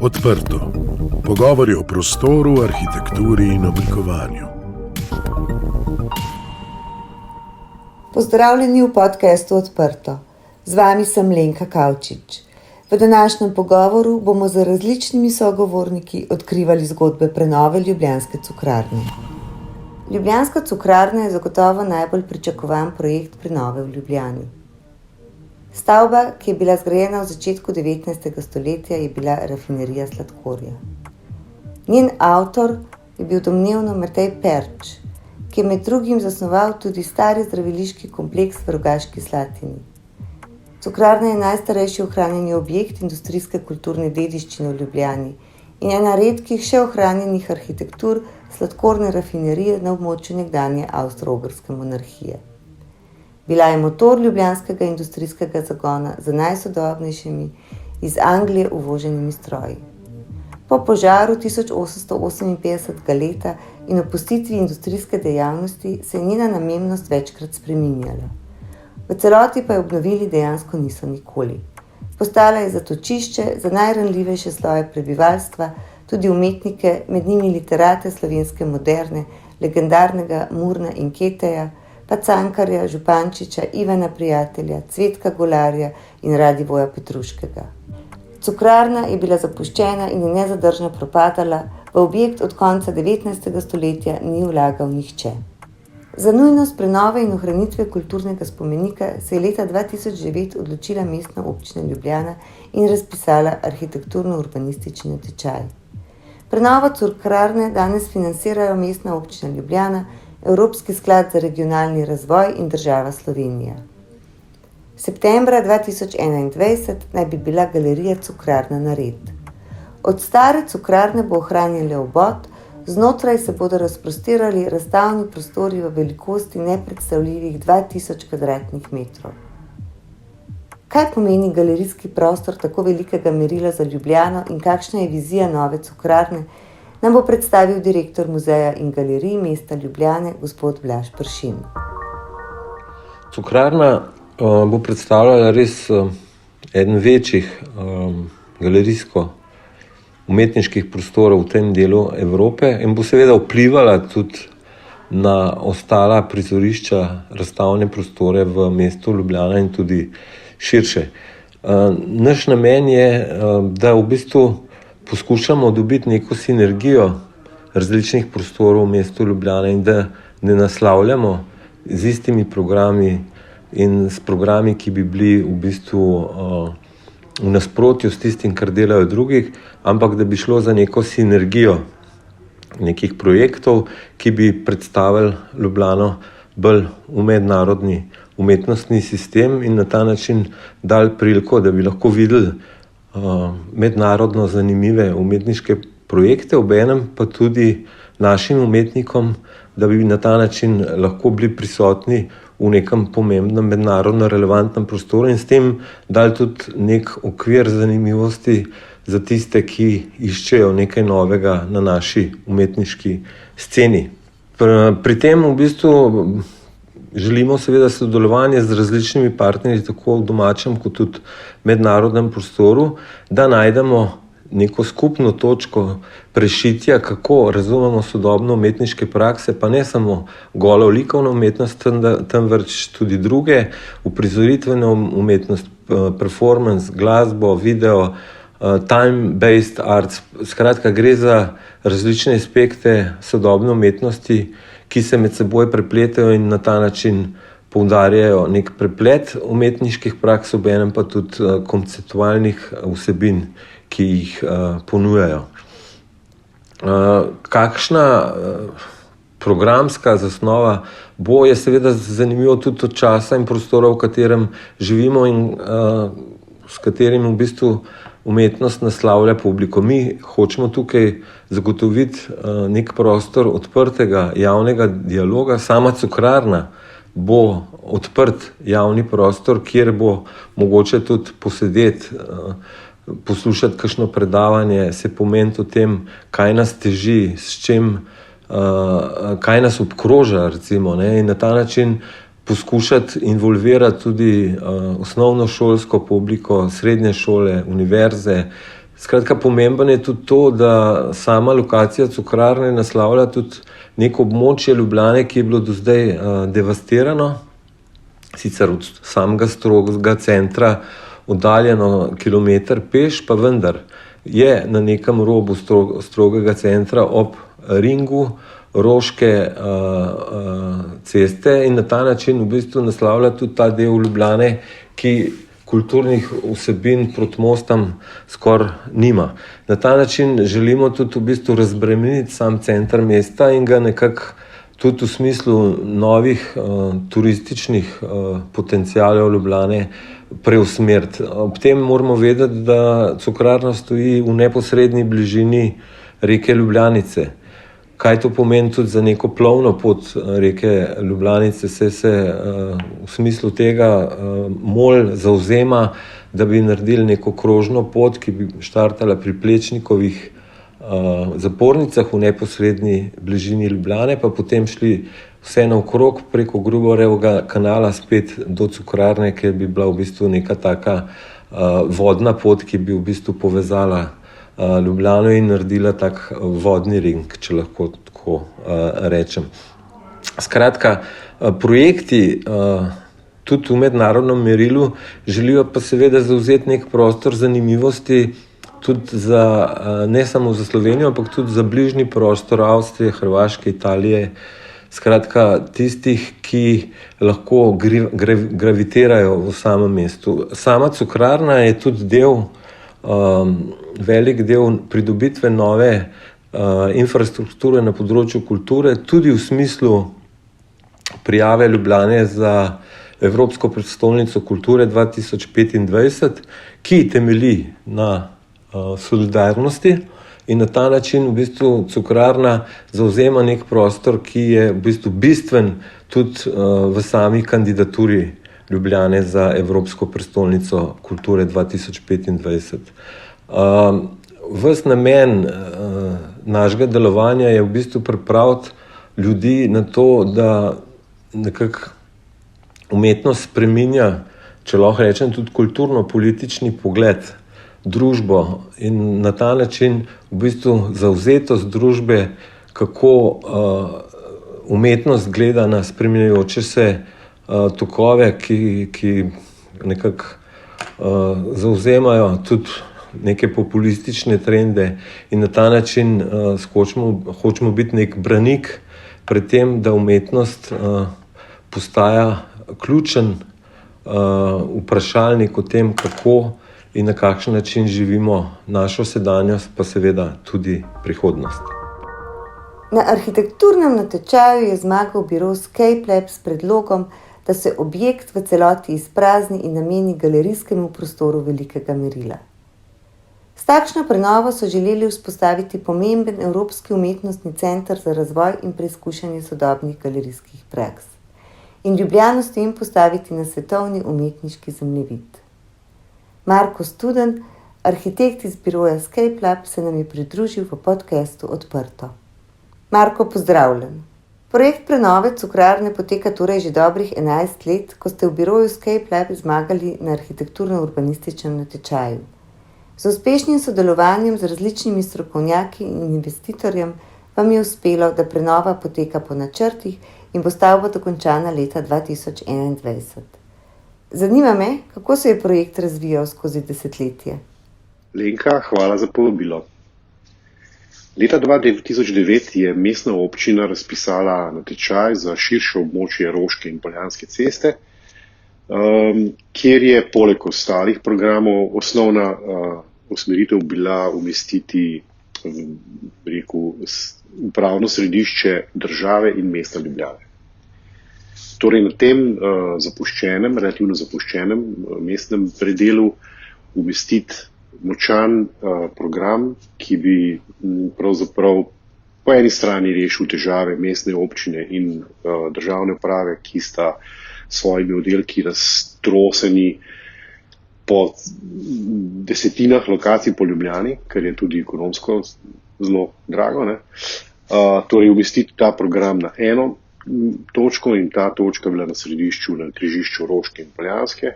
Odprto. Pogovori o prostoru, arhitekturi in oblikovanju. Pozdravljeni v podcastu Odprto. Z vami sem Lenka Kavčič. V današnjem pogovoru bomo z različnimi sogovorniki odkrivali zgodbe prenove Ljubljanske cukrarne. Ljubljanska cukrarna je zagotovo najbolj pričakovan projekt prenove v Ljubljani. Stavba, ki je bila zgrajena v začetku 19. stoletja, je bila rafinerija sladkorja. Njen avtor je bil domnevno Matej Perč, ki je med drugim zasnoval tudi stari zdraviliški kompleks v Rogaški Slatini. Cukrarna je najstarejši ohranjeni objekt industrijske kulturne dediščine v Ljubljani in ena redkih še ohranjenih arhitektur sladkorne rafinerije na območju nekdanje Avstro-Ogrske monarhije. Bila je motor ljubljanskega industrijskega zagona z najsodobnejšimi iz Anglije uvoženimi stroji. Po požaru 1858. leta in opustitvi industrijske dejavnosti se je njena namembnost večkrat spreminjala. V celoti pa je obnovili dejansko niso nikoli. Postala je zatočišče za najranljivejše sloje prebivalstva, tudi umetnike, med njimi literate slovenske moderne, legendarnega Murna in Keteja, pa Cankarja, Župančiča, Ivana Prijatelja, Cvetka Golarja in Radivoja Petruškega. Cukrarna je bila zapuščena in je nezadržno propadala, v objekt od konca 19. stoletja ni vlagal nihče. Za nujnost prenove in ohranitve kulturnega spomenika se je leta 2009 odločila Mestna občina Ljubljana in razpisala arhitekturno-urbanistični natečaj. Prenovo cukrarne danes financirajo Mestna občina Ljubljana, Evropski sklad za regionalni razvoj in država Slovenija. Septembra 2021 naj bi bila galerija Cukrarna nared. Od stare cukrarne bo ohranjen le obod, znotraj se bodo razprostirali razstavni prostori v velikosti nepredstavljivih 2000 kvadratnih metrov. Kaj pomeni galerijski prostor tako velikega merila za Ljubljano in kakšna je vizija nove cukrarne, nam bo predstavil direktor muzeja in galerij mesta Ljubljane, gospod Blaž Pršin. Cukrarna bo predstavljala res eden večjih galerijsko-umetniških prostorov v tem delu Evrope in bo seveda vplivala tudi na ostala prizorišča, razstavne prostore v mestu Ljubljana in tudi širše. Naš namen je, da v bistvu poskušamo dobiti neko sinergijo različnih prostorov v mestu Ljubljana in da ne naslavljamo z istimi programi in s programi, ki bi bili v bistvu v nasprotju s tistim, kar delajo drugih, ampak da bi šlo za neko sinergijo nekih projektov, ki bi predstavili Ljubljano bolj v mednarodni umetnostni sistem in na ta način dali priliko, da bi lahko videli mednarodno zanimive umetniške projekte, obenem pa tudi našim umetnikom, da bi na ta način lahko bili prisotni v nekem pomembnem mednarodno relevantnem prostoru in s tem dali tudi nek okvir zanimivosti za tiste, ki iščejo nekaj novega na naši umetniški sceni. Pri tem v bistvu želimo seveda sodelovanje z različnimi partnerji, tako v domačem kot tudi mednarodnem prostoru, da najdemo neko skupno točko prešitja, kako razumemo sodobno umetniške prakse, pa ne samo golo likovno umetnost, temveč tudi druge, uprizoritveno umetnost, performance, glasbo, video, time-based arts. Skratka, gre za različne aspekte sodobne umetnosti, ki se med seboj prepletajo in na ta način poudarjajo nek preplet umetniških praks, obenem pa tudi konceptualnih vsebin, ki jih ponujajo. Kakšna programska zasnova bo, je seveda zanimivo tudi od časa in prostora, v katerem živimo in s katerim v bistvu umetnost naslavlja publiko. Mi hočemo tukaj zagotoviti nek prostor odprtega javnega dialoga. Sama cukrarna bo odprt javni prostor, kjer bo mogoče tudi posedeti, poslušati kakšno predavanje, se pomeniti o tem, kaj nas teži, s čim, kaj nas obkroža, recimo, ne, in na ta način poskušati involvirati tudi osnovnošolsko publiko, srednje šole, univerze, Skratka, pomembno je tudi to, da sama lokacija cukrarne naslavlja tudi neko območje Ljubljane, ki je bilo do zdaj devastirano, sicer od samega strogega centra oddaljeno kilometer peš, pa vendar je na nekem robu strogega centra ob ringu Roške ceste in na ta način v bistvu naslavlja tudi ta del Ljubljane, ki kulturnih vsebin proti mostom skoraj nima. Na ta način želimo tudi v bistvu razbremeniti sam center mesta in ga nekako tudi v smislu novih turističnih potencialov Ljubljane preusmeriti. Ob tem moramo vedeti, da cukrarna stoji v neposredni bližini reke Ljubljanice. Kaj to pomeni tudi za neko plovno pot reke Ljubljanice, se v smislu tega MOL zavzema, da bi naredili neko krožno pot, ki bi štartala pri Plečnikovih zapornicah v neposredni bližini Ljubljane, pa potem šli vse naokrog preko Gruborevega kanala spet do cukrarne, ker bi bila v bistvu neka taka vodna pot, ki bi v bistvu povezala Ljubljano in naredila tak vodni ring, če lahko tako rečem. Skratka, projekti tudi v mednarodnem merilu želijo pa seveda zavzeti nek prostor zanimivosti tudi za, ne samo za Slovenijo, ampak tudi za bližnji prostor Avstrije, Hrvaške, Italije. Skratka, tistih, ki lahko gravitirajo v samem mestu. Sama cukrarna je tudi velik del pridobitve nove infrastrukture na področju kulture, tudi v smislu prijave Ljubljane za Evropsko prestolnico kulture 2025, ki temelji na solidarnosti in na ta način v bistvu cukrarna zavzema nek prostor, ki je v bistvu bistven tudi v sami kandidaturi Ljubljane za Evropsko prestolnico kulture 2025. Ves namen našega delovanja je v bistvu pripraviti ljudi na to, da nekako umetnost spreminja, če lahko rečem, tudi kulturno-politični pogled, družbo in na ta način v bistvu zavzetost družbe, kako umetnost gleda na spreminjajoče se tokove, ki nekako zavzemajo tudi neke populistične trende in na ta način hočemo biti nek branik pred tem, da umetnost postaja ključen vprašalnik o tem, kako in na kakšen način živimo našo sedanjost, pa seveda tudi prihodnost. Na arhitekturnem natečaju je zmagal biro Scape Lab s predlogom, da se objekt v celoti izprazni in nameni galerijskemu prostoru velikega merila. S takšno prenovo so želeli vzpostaviti pomemben evropski umetnostni center za razvoj in preizkušanje sodobnih galerijskih praks in Ljubljano s tem postaviti na svetovni umetniški zemljevid. Marko Student, arhitekt iz biroja Scape Lab, se nam je pridružil v podcastu Odprto. Marko, pozdravljen. Projekt prenove cukrarne poteka torej že dobrih 11 let, ko ste v biroju Scape Lab zmagali na arhitekturno-urbanističnem natečaju. Z uspešnim sodelovanjem z različnimi strokovnjaki in investitorjem vam je uspelo, da prenova poteka po načrtih in bo stavba dokončana leta 2021. Zanima me, kako se je projekt razvijal skozi desetletje. Lenka, hvala za povabilo. Leta 2009 je mestna občina razpisala natečaj za širše območje Roške in Poljanske ceste, kjer je poleg ostalih programov osnovna usmeritev bila umestiti upravno središče države in mesta Ljubljane. Torej na tem relativno zapuščenem mestnem predelu umestiti močan program, ki bi pravzaprav po eni strani rešil težave mestne občine in državne uprave, ki sta svojimi oddelki raztroseni po desetinah lokacij po Ljubljani, kar je tudi ekonomsko zelo drago. Torej umestiti ta program na eno točko in ta točka bila na središču, na križišču Roške in Poljanske,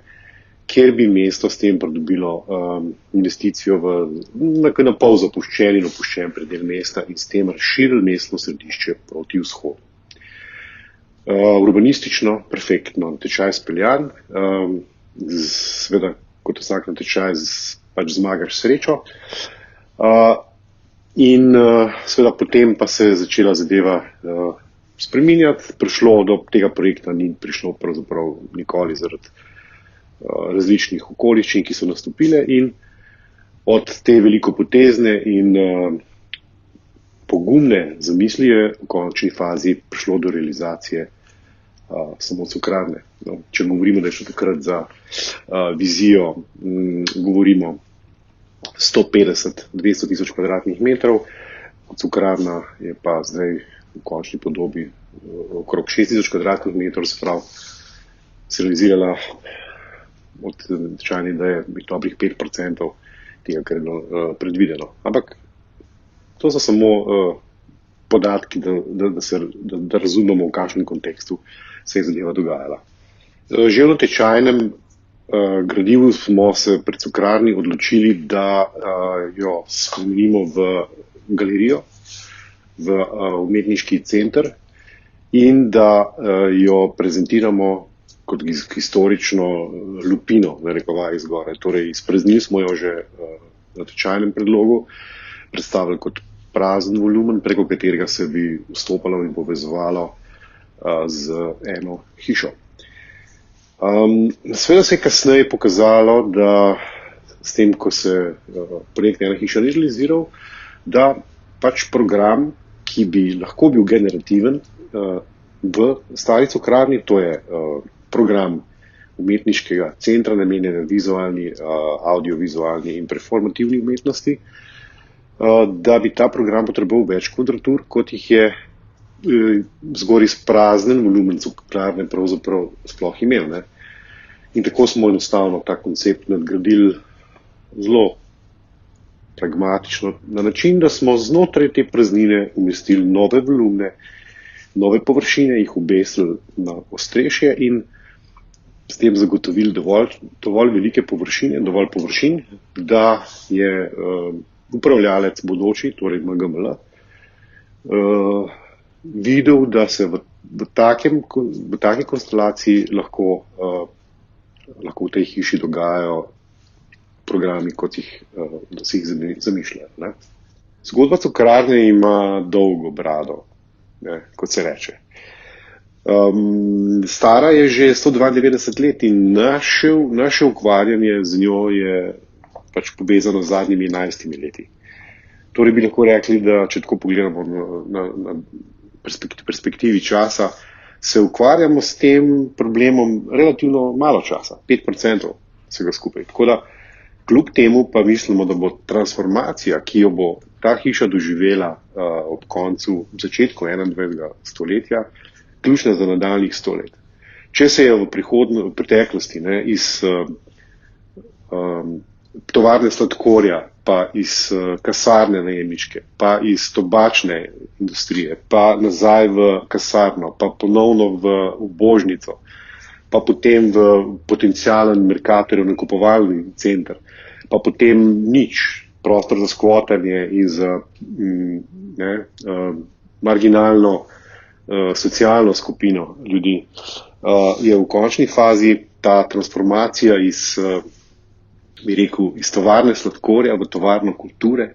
kjer bi mesto s tem pridobilo investicijo v na pol zapuščen in opuščen predel mesta in s tem razširili mestno središče proti vzhodu. Urbanistično, perfektno, natečaj speljan, seveda kot vsak natečaj pač zmagaš srečo. In seveda potem pa se je začela zadeva spreminjati, prišlo do tega projekta ni prišlo pravzaprav nikoli zaradi različnih okoliščin, ki so nastopile in od te velikopotezne in pogumne zamisli je v končni fazi prišlo do realizacije samo cukrarne. No, če govorimo, da je šlo takrat za vizijo, govorimo 150-200 tisoč kvadratnih metrov, cukrarna je pa zdaj v končni podobi okrog 6 tisoč kvadratnih metrov, sprav se realizirala od natečajne ideje dobrih 5% tega, kar je bilo predvideno. Ampak to so samo podatki, da razumemo, v kakšnem kontekstu se je zadeva dogajala. Že v natečajnem gradivu smo se pri cukrarni odločili, da jo spremenimo v galerijo, v umetniški center in da jo prezentiramo kot historično lupino, narekovaj zgoraj. Torej, izpraznili smo jo že v natečajnem predlogu, predstavili kot prazen volumen, preko katerega se bi vstopalo in povezovalo z eno hišo. Seveda se je kasneje pokazalo, da s tem, ko se projekt Ena hiša ni realiziral, da pač program, ki bi lahko bil generativen v stari cukrarni, to je program umetniškega centra, namenjen vizualni, audiovizualni in performativni umetnosti, da bi ta program potreboval več kvadratur, kot jih je zgoraj izpraznjen volumen cukrarne pravzaprav sploh imel. Ne? In tako smo enostavno ta koncept nadgradili zelo pragmatično, na način, da smo znotraj te praznine umestili nove volumne, nove površine, jih obesili na ostrešje in s tem zagotovili dovolj velike površine, dovolj površin, da je upravljalec bodoči, torej MGML, videl, da se v taki konstelaciji lahko v tej hiši dogajajo programi, kot si jih zamišljajo. Ne? Zgodba cukrarne ima dolgo brado, ne, kot se reče. Stara je že 192 let in naše ukvarjanje z njo je pač povezano z zadnjimi 11 leti. Torej bi lahko rekli, da če tako pogledamo na perspektivi časa, se ukvarjamo s tem problemom relativno malo časa, 5% vsega skupaj. Tako da kljub temu pa mislimo, da bo transformacija, ki jo bo ta hiša doživela ob koncu, začetku 21. stoletja, ključna za nadaljnjih 100 let. Če se je v preteklosti iz tovarne sladkorja, pa iz kasarne najemniške, pa iz tobačne industrije, pa nazaj v kasarno, pa ponovno v ubožnico, pa potem v potencialen Mercatorjev nakupovalni center, pa potem nič, prostor za skvotanje in za marginalno socialno skupino ljudi, je v končni fazi ta transformacija iz tovarne sladkorja v tovarno kulture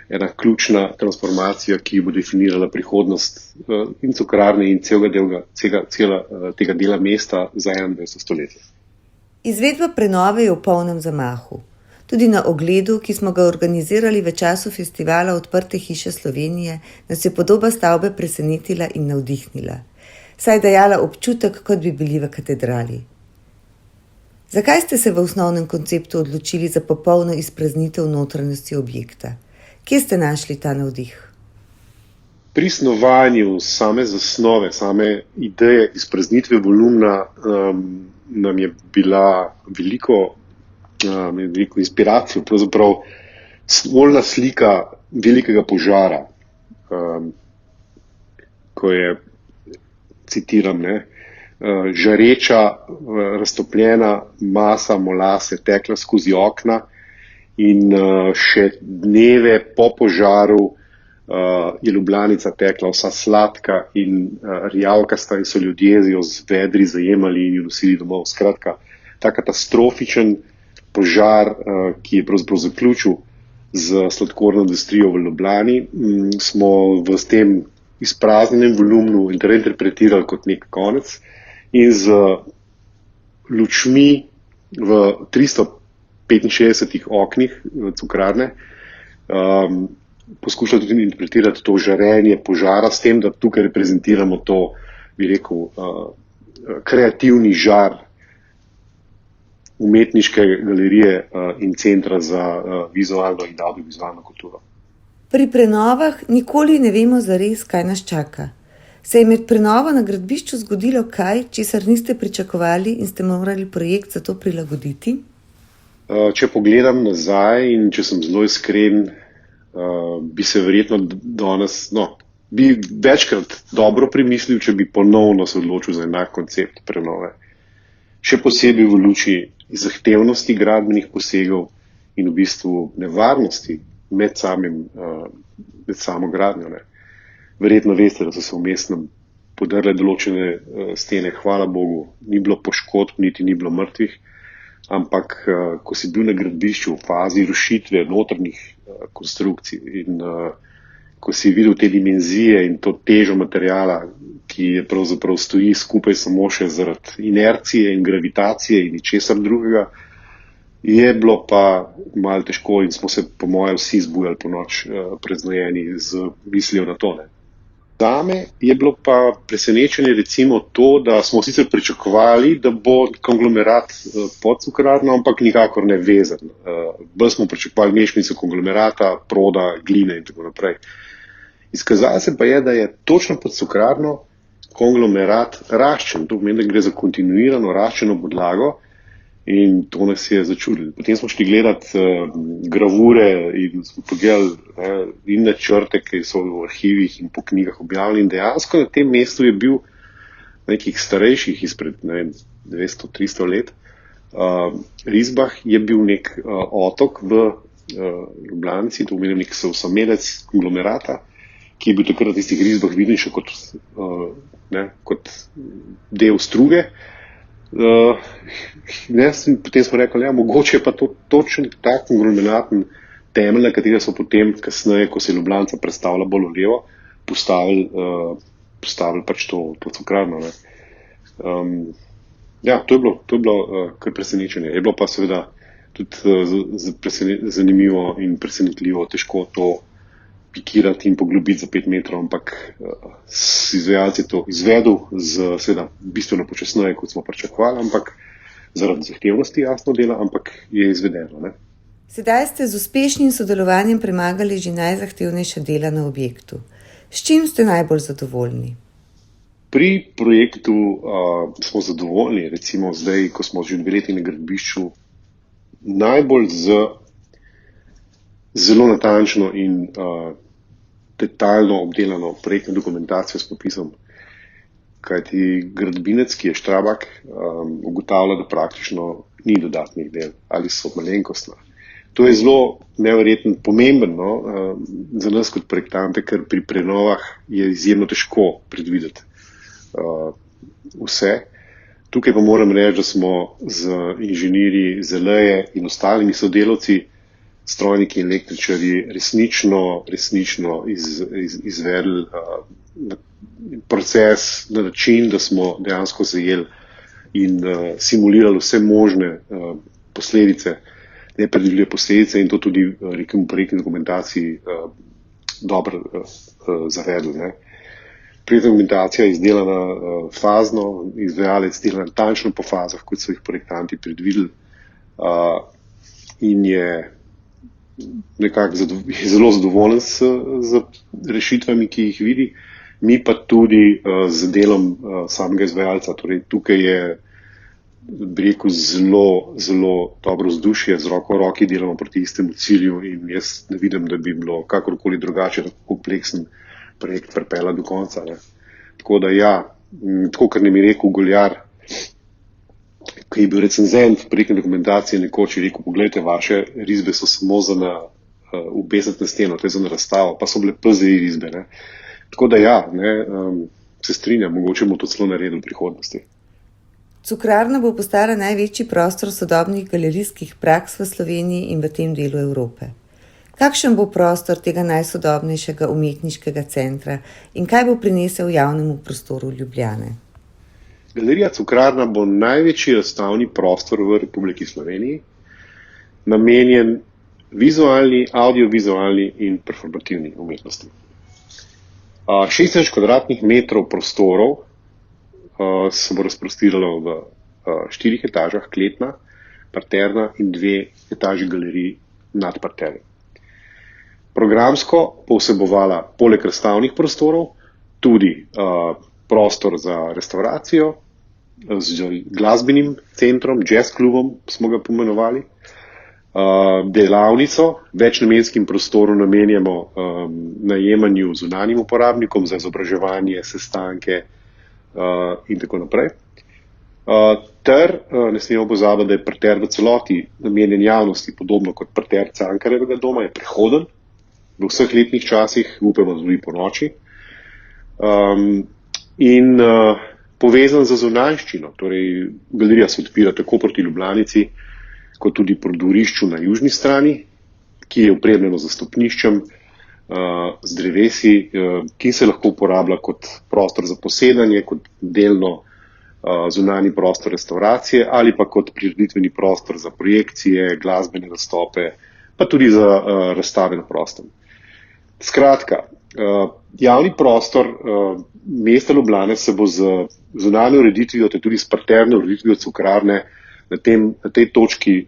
ena ključna transformacija, ki bo definirala prihodnost in cukrarne in tega dela mesta za 21. stoletje. Izvedba prenove je v polnem zamahu. Tudi na ogledu, ki smo ga organizirali v času festivala Odprte hiše Slovenije, nas je podoba stavbe presenetila in navdihnila. Saj dajala občutek, kot bi bili v katedrali. Zakaj ste se v osnovnem konceptu odločili za popolno izpraznitev notranjosti objekta? Kje ste našli ta navdih? Pri snovanju same zasnove, same ideje izpraznitve volumna nam je bila veliko inspiracijo, pravzaprav smoljna slika velikega požara, ko je, citiram, žareča, raztopljena masa molase tekla skozi okna in še dneve po požaru je Ljubljanica tekla vsa sladka in rjavkasta in so ljudje jo z vedri zajemali in jo nosili domov. Skratka, ta katastrofičen požar, ki je pravzaprav zaključil z sladkorno industrijo v Ljubljani, smo v tem izpraznjenem volumnu interpretirali kot nek konec in z lučmi v 365 oknih cukrarne poskušali tudi interpretirati to žarenje požara s tem, da tukaj reprezentiramo to, bi rekel, kreativni žar umetniške galerije in centra za vizualno in audiovizualno kulturo. Pri prenovah nikoli ne vemo zares, kaj nas čaka. Se je med prenovo na gradbišču zgodilo kaj, česar niste pričakovali in ste morali projekt za to prilagoditi? Če pogledam nazaj in če sem zelo iskren, bi se verjetno danes, bi večkrat dobro premislil, če bi ponovno se odločil za enak koncept prenove. Še posebej v luči zahtevnosti gradbenih posegov in v bistvu nevarnosti med samo gradnjo. Verjetno veste, da so se vmesno podrle določene stene, hvala Bogu, ni bilo poškodb, niti ni bilo mrtvih, ampak ko si bil na gradbišču v fazi rušitve notrnih konstrukcij in ko si videl te dimenzije in to težo materijala, ki je pravzaprav stoji skupaj samo še zaradi inercije in gravitacije in ničesar drugega, je bilo pa malo težko in smo se po moje vsi zbujali po noč preznojeni z mislijo na to. Zame je bilo pa presenečenje recimo to, da smo sicer pričakovali, da bo konglomerat pod cukrarno, ampak nikakor ne vezan. Bolj smo pričakovali mešanico konglomerata, proda, gline in tako naprej. Izkazalo se pa je, da je točno pod cukrarno konglomerat raščen. To pomeni, da gre za kontinuirano raščeno podlago in to nas je začudilo. Potem smo šli gledati gravure in smo pogledali in načrte, ki so v arhivih in po knjigah objavljeni. In dejansko na tem mestu je bil nekih starejših izpred 200-300 let risbah je bil nek otok v Ljubljanici, to pomeni nek osamelec konglomerata, ki je bil takrat v tistih risbah viden še kot del struge. Potem smo rekli, mogoče je pa to točen tak konglomeratni temelj, na katerega so potem kasneje, ko se je Ljubljanica predstavila bolj v levo, postavili pač to cukrarno. To je bilo kar presenečenje. Je bilo pa seveda tudi zanimivo in presenetljivo težko to pikirati in poglobiti za 5 metrov, ampak izvajalec je to izvedel seveda bistveno počasneje, kot smo pričakovali, ampak zaradi zahtevnosti jasno dela, ampak je izvedeno. Sedaj ste z uspešnim sodelovanjem premagali že najzahtevnejša dela na objektu. S čim ste najbolj zadovoljni? Pri projektu smo zadovoljni, recimo zdaj, ko smo že 2 leti na gradbišču, najbolj z zelo natančno in detaljno obdelano projektno dokumentacijo s popisom, kajti gradbinec, ki je Štrabak, ugotavlja, da praktično ni dodatnih del ali so malenkostna. To je zelo neverjetno pomembno za nas kot projektante, ker pri prenovah je izjemno težko predvideti vse. Tukaj pa moram reči, da smo z inženirji ZLE in ostalimi sodelavci, strojniki in električarji resnično izvedli proces na način, da smo dejansko zajeli in simulirali vse možne posledice, nepredvidljive posledice in to tudi v projektni dokumentaciji dobro zavedli. Projektna dokumentacija je izdelana fazno, izvajalec dela natančno po fazah, kot so jih projektanti predvideli in je zelo zadovoljen z rešitvami, ki jih vidi, mi pa tudi z delom samega izvajalca. Torej, tukaj je, bi rekel, zelo dobro vzdušje, z roko v roki delamo proti istemu cilju in jaz ne vidim, da bi bilo kakorkoli drugače tako kompleksen projekt pripeljati do konca. Tako da tako kar nam je rekel Goljar, ki je bil recenzent projektne dokumentacije, nekoč je rekel, poglejte, vaše risbe so samo za obesiti na steno, to je za na razstavo, pa so bile PZI risbe. Ne. Tako da ja, se strinjam, mogoče bomo to celo naredili v prihodnosti. Cukrarna bo postala največji prostor sodobnih galerijskih praks v Sloveniji in v tem delu Evrope. Kakšen bo prostor tega najsodobnejšega umetniškega centra in kaj bo prinesel javnemu prostoru Ljubljane? Galerija Cukrarna bo največji razstavni prostor v Republiki Sloveniji, namenjen vizualni, audiovizualni in performativni umetnosti. 16 kvadratnih metrov prostorov se bo razprostiralo v 4 etažah, kletna, parterna in 2 etaži galerij nad parterjem. Programsko bo vsebovala poleg razstavnih prostorov tudi prostor za restauracijo z glasbenim centrom, jazz klubom smo ga pomenovali, delavnico, večnamenskim prostorom namenjamo najemanju zunanjim uporabnikom za izobraževanje, sestanke in tako naprej. Ter ne smemo pozabiti, da je parter v celoti namenjen javnosti, podobno kot parter Cankarjevega doma, je prehoden v vseh letnih časih, upamo tudi po noči, in povezan z zunanjščino. Torej, galerija se odpira tako proti Ljubljanici, kot tudi po dvorišču na južni strani, ki je opremljeno z stopniščem, z drevesi, ki se lahko uporablja kot prostor za posedanje, kot delno zunanji prostor restauracije ali pa kot prireditveni prostor za projekcije, glasbene nastope, pa tudi za razstave na prostem. Skratka, javni prostor mesta Ljubljane se bo z zunanjo ureditvijo, te tudi s parterno ureditvijo Cukrarne na tej točki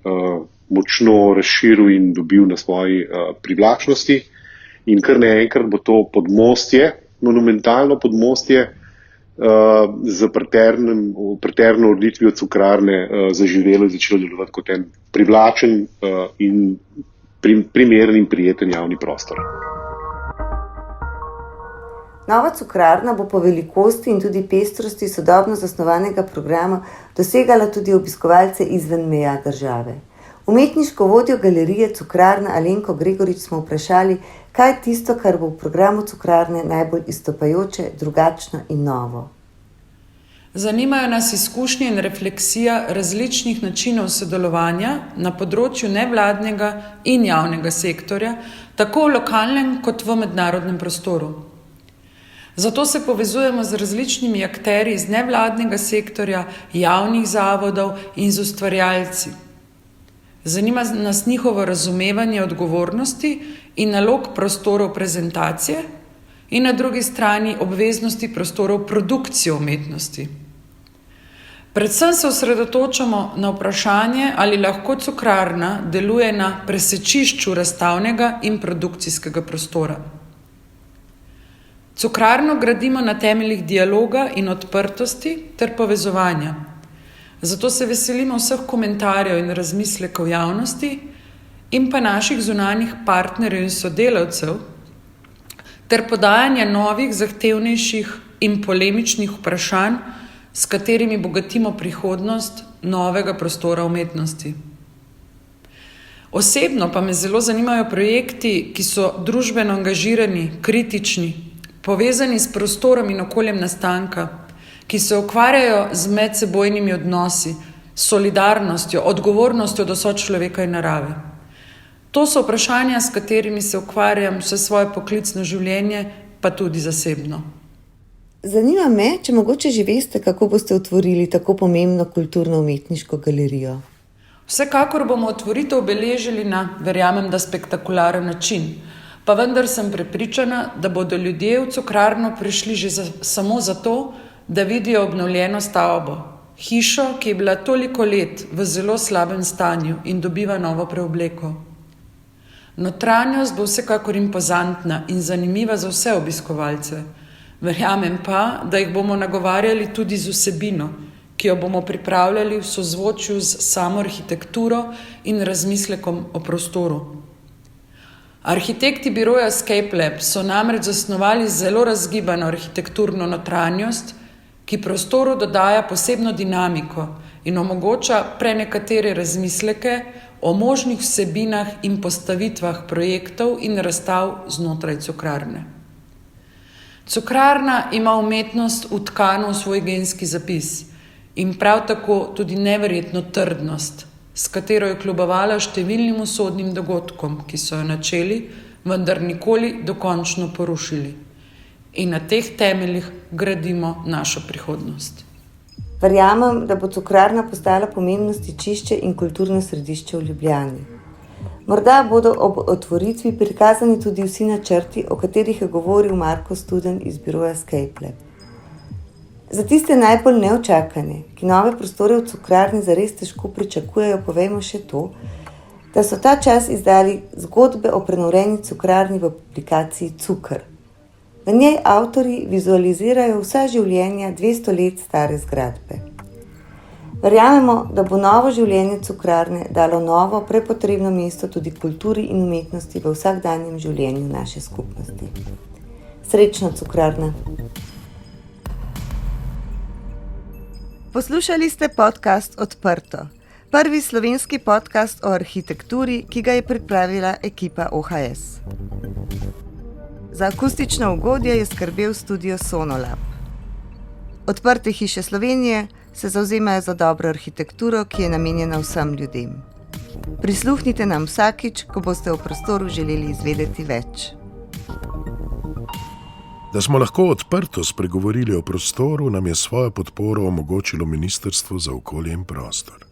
močno razširil in dobil na svoji privlačnosti in kar naenkrat bo to podmostje, monumentalno podmostje z parterno ureditvijo Cukrarne zaživelo in začelo delovati kot en privlačen in primeren in prijeten javni prostor. Nova Cukrarna bo po velikosti in tudi pestrosti sodobno zasnovanega programa dosegala tudi obiskovalce izven meja države. Umetniško vodjo galerije Cukrarna Alenko Gregorič smo vprašali, kaj je tisto, kar bo v programu Cukrarne najbolj izstopajoče, drugačno in novo. Zanimajo nas izkušnje in refleksija različnih načinov sodelovanja na področju nevladnega in javnega sektorja, tako v lokalnem kot v mednarodnem prostoru. Zato se povezujemo z različnimi akterji iz nevladnega sektorja, javnih zavodov in z ustvarjalci. Zanima nas njihovo razumevanje odgovornosti in nalog prostorov prezentacije in na drugi strani obveznosti prostorov produkcije umetnosti. Predvsem se osredotočamo na vprašanje, ali lahko Cukrarna deluje na presečišču razstavnega in produkcijskega prostora. Cukrarno gradimo na temeljih dialoga in odprtosti ter povezovanja. Zato se veselimo vseh komentarjev in razmislekov javnosti in pa naših zunanjih partnerjev in sodelavcev ter podajanja novih, zahtevnejših in polemičnih vprašanj, s katerimi bogatimo prihodnost novega prostora umetnosti. Osebno pa me zelo zanimajo projekti, ki so družbeno angažirani, kritični, povezani s prostorom in okoljem nastanka, ki se ukvarjajo z medsebojnimi odnosi, solidarnostjo, odgovornostjo do sočloveka in narave. To so vprašanja, s katerimi se ukvarjam vse svoje poklicno življenje, pa tudi zasebno. Zanima me, če mogoče že veste, kako boste otvorili tako pomembno kulturno-umetniško galerijo. Vsekakor bomo otvoritev obeležili na, verjamem, da spektakularen način, pa vendar sem prepričana, da bodo ljudje v Cukrarno prišli že samo zato, da vidijo obnovljeno stavbo, hišo, ki je bila toliko let v zelo slabem stanju in dobiva novo preobleko. Notranjost bo vsekakor impozantna in zanimiva za vse obiskovalce. Verjamem pa, da jih bomo nagovarjali tudi z vsebino, ki jo bomo pripravljali v sozvočju z samo arhitekturo in razmislekom o prostoru. Arhitekti biroja Escape Lab so namreč zasnovali zelo razgibano arhitekturno notranjost, ki prostoru dodaja posebno dinamiko in omogoča prenekatere razmisleke o možnih vsebinah in postavitvah projektov in razstav znotraj cukrarne. Cukrarna ima umetnost vtkano v svoj genski zapis in prav tako tudi neverjetno trdnost, s katero je kljubovala številnim usodnim dogodkom, ki so jo načeli, vendar nikoli dokončno porušili. In na teh temeljih gradimo našo prihodnost. Verjamem, da bo cukrarna postala pomembno stičišče in kulturno središče v Ljubljani. Morda bodo ob otvoritvi prikazani tudi vsi načrti, o katerih je govoril Marko Studen iz biroja Scape Lab. Za tiste najbolj neočakane, ki nove prostore v cukrarni zares težko pričakujejo, povejmo še to, da so ta čas izdali zgodbe o prenovljeni cukrarni v publikaciji Cukr. V njej avtorji vizualizirajo vsa življenja 200 let stare zgradbe. Verjamemo, da bo novo življenje cukrarne dalo novo, prepotrebno mesto tudi kulturi in umetnosti v vsakdanjem življenju naše skupnosti. Srečno, cukrarna! Poslušali ste podcast Odprto, prvi slovenski podcast o arhitekturi, ki ga je pripravila ekipa OHS. Za akustično ugodje je skrbel studio Sonolab. Odprte hiše Slovenije se zavzemajo za dobro arhitekturo, ki je namenjena vsem ljudem. Prisluhnite nam vsakič, ko boste o prostoru želeli izvedeti več. Da smo lahko odprto spregovorili o prostoru, nam je svojo podporo omogočilo Ministrstvo za okolje in prostor.